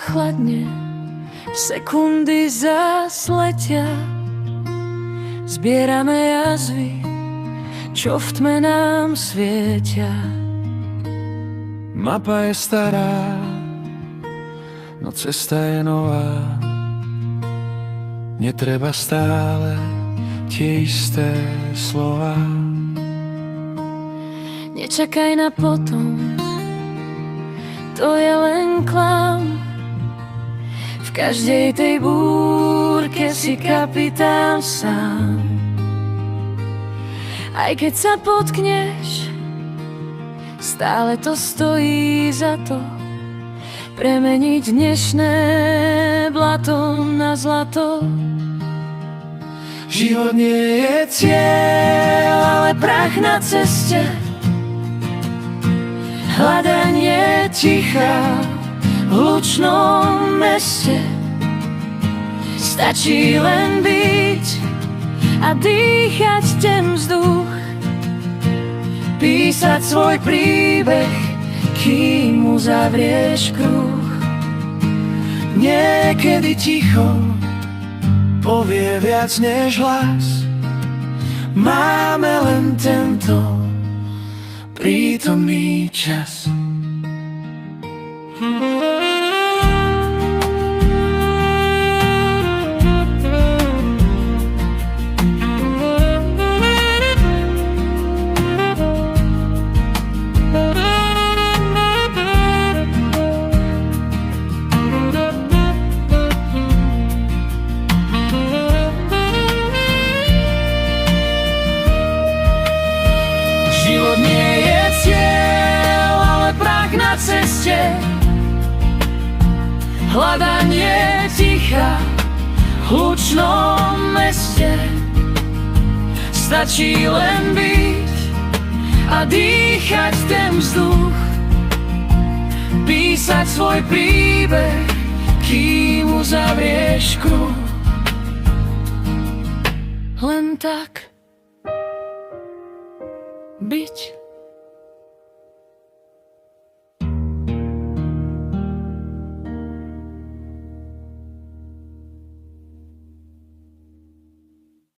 chladne, sekundy zas letia. Zbierame jazvy, čo v tme nám svietia. Mapa je stará, no cesta je nová. Netreba stále tie isté slova. Nečakaj na potom, to je len klam. V každej tej búrke si kapitán sám. Aj keď sa potkneš, stále to stojí za to, premeniť dnešné blato na zlato. Život nie je cieľ, ale prach na ceste. Hľadanie ticha v hlučnom meste. Stačí len byť a dýchať ten vzduch, písať svoj príbeh, kým uzavrieš kruh. Niekedy ticho povie viac než hlas. Máme len tento prítomný čas. Život nie je cieľ, ale prach na ceste. Hľadanie ticha v hlučnom meste. Stačí len byť a dýchať ten vzduch, písať svoj príbeh, kým uzavrieš kruh. Len tak byť.